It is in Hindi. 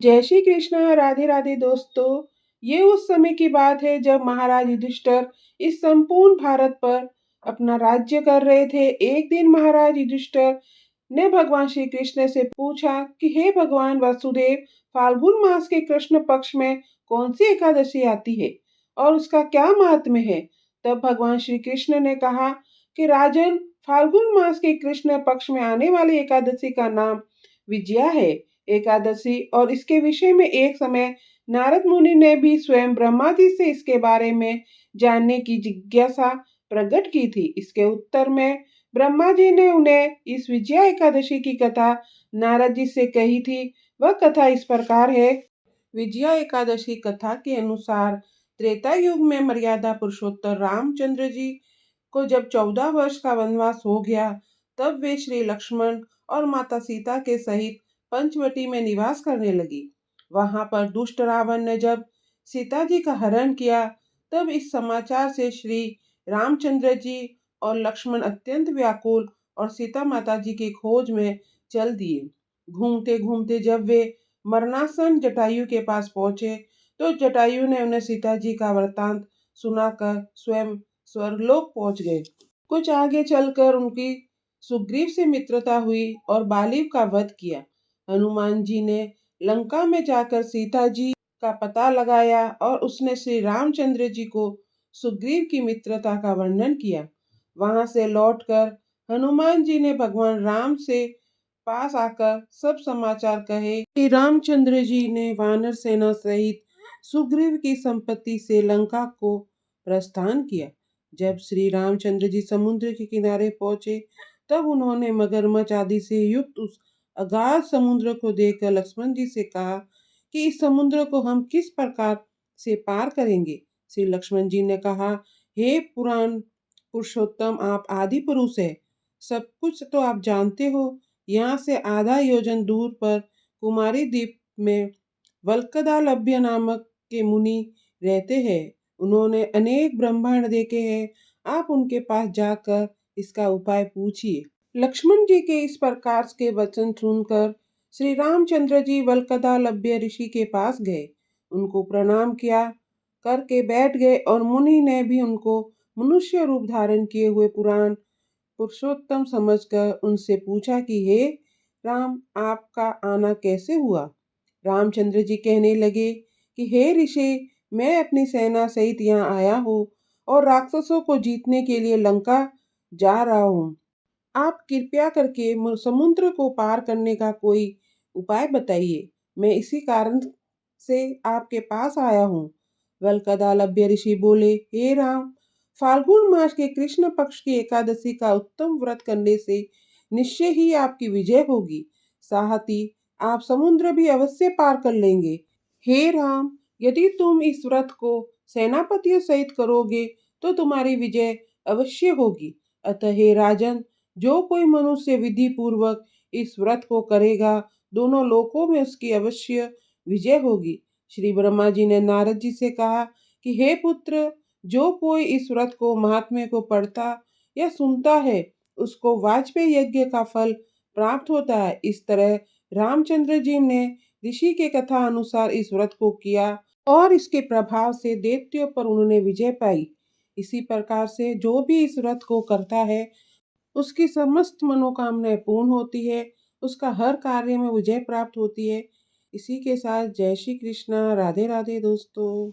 जय श्री कृष्ण, राधे राधे दोस्तों। ये उस समय की बात है जब महाराज युधिष्ठिर इस संपूर्ण भारत पर अपना राज्य कर रहे थे। एक दिन महाराज युधिष्ठिर ने भगवान श्री कृष्ण से पूछा कि हे भगवान वासुदेव, फाल्गुन मास के कृष्ण पक्ष में कौन सी एकादशी आती है और उसका क्या महात्म्य है। तब भगवान श्री कृष्ण ने कहा कि राजन, फाल्गुन मास के कृष्ण पक्ष में आने वाली एकादशी का नाम विजया है एकादशी। और इसके विषय में एक समय नारद मुनि ने भी स्वयं ब्रह्मा जी से इसके बारे में जानने की जिज्ञासा प्रकट की थी। इसके उत्तर में ब्रह्मा जी ने उन्हें इस विजया एकादशी की कथा नारद जी से कही थी। वह कथा इस प्रकार है। विजया एकादशी कथा के अनुसार त्रेता युग में मर्यादा पुरुषोत्तम रामचंद्र जी को जब 14 वर्ष का वनवास हो गया, तब वे श्री लक्ष्मण और माता सीता के सहित पंचवटी में निवास करने लगी। वहां पर दुष्ट रावण ने जब सीता जी का हरण किया, तब इस समाचार से श्री रामचंद्र जी और लक्ष्मण अत्यंत व्याकुल और सीता माता जी की खोज में चल दिए। घूमते घूमते जब वे मरणासन जटायु के पास पहुंचे, तो जटायु ने उन्हें सीता जी का वृतांत सुनाकर स्वयं स्वर्गलोक पहुंच गए। कुछ आगे चलकर उनकी सुग्रीव से मित्रता हुई और बाली का वध किया। हनुमान जी ने लंका में जाकर सीता जी का पता लगाया और उसने श्री रामचंद्र जी को सुग्रीव की मित्रता का वर्णन किया। वहां से लौटकर हनुमान जी ने भगवान राम से पास आकर सब समाचार कहे। श्री रामचंद्र जी ने वानर सेना सहित सुग्रीव की संपत्ति से लंका को प्रस्थान किया। जब श्री रामचंद्र जी समुद्र के किनारे पहुंचे, तब उन्होंने मगरमच्छ आदि से युक्त उस अगाध समुद्र को देखकर लक्ष्मण जी से कहा कि इस समुद्र को हम किस प्रकार से पार करेंगे। श्री लक्ष्मण जी ने कहा, हे पुराण पुरुषोत्तम, आप आदि पुरुष है, सब कुछ तो आप जानते हो। यहाँ से आधा योजन दूर पर कुमारी द्वीप में वल्कदालभ्य नामक के मुनि रहते हैं। उन्होंने अनेक ब्रह्मांड देखे हैं। आप उनके पास जाकर इसका उपाय पूछिए। लक्ष्मण जी के इस प्रकार के वचन सुनकर श्री रामचंद्र जी वल्कदालभ्य ऋषि के पास गए, उनको प्रणाम किया करके बैठ गए और मुनि ने भी उनको मनुष्य रूप धारण किए हुए पुराण पुरुषोत्तम समझकर उनसे पूछा कि हे राम, आपका आना कैसे हुआ। रामचंद्र जी कहने लगे कि हे ऋषि, मैं अपनी सेना सहित यहाँ आया हूँ और राक्षसों को जीतने के लिए लंका जा रहा हूँ। आप कृपया करके समुद्र को पार करने का कोई उपाय बताइए। मैं इसी कारण से आपके पास आया हूँ। वल्कदालभ्य ऋषि बोले, हे राम, फाल्गुन मास के कृष्ण पक्ष की एकादशी का उत्तम व्रत करने से निश्चय ही आपकी विजय होगी। साथ ही आप समुद्र भी अवश्य पार कर लेंगे। हे राम, यदि तुम इस व्रत को सेनापतियों सहित करोगे, तो तुम्हारी विजय अवश्य होगी। अतः हे राजन, जो कोई मनुष्य विधि पूर्वक इस व्रत को करेगा, दोनों लोकों में उसकी अवश्य विजय होगी। श्री ब्रह्मा जी ने नारद जी से कहा कि हे पुत्र, जो कोई इस व्रत को महात्म्य को पढ़ता या सुनता है, उसको वाजपेयी यज्ञ का फल प्राप्त होता है। इस तरह रामचंद्र जी ने ऋषि के कथा अनुसार इस व्रत को किया और इसके प्रभाव से दैत्यों पर उन्होंने विजय पाई। इसी प्रकार से जो भी इस व्रत को करता है, उसकी समस्त मनोकामनाएं पूर्ण होती है, उसका हर कार्य में विजय प्राप्त होती है। इसी के साथ जय श्री कृष्णा, राधे राधे दोस्तों।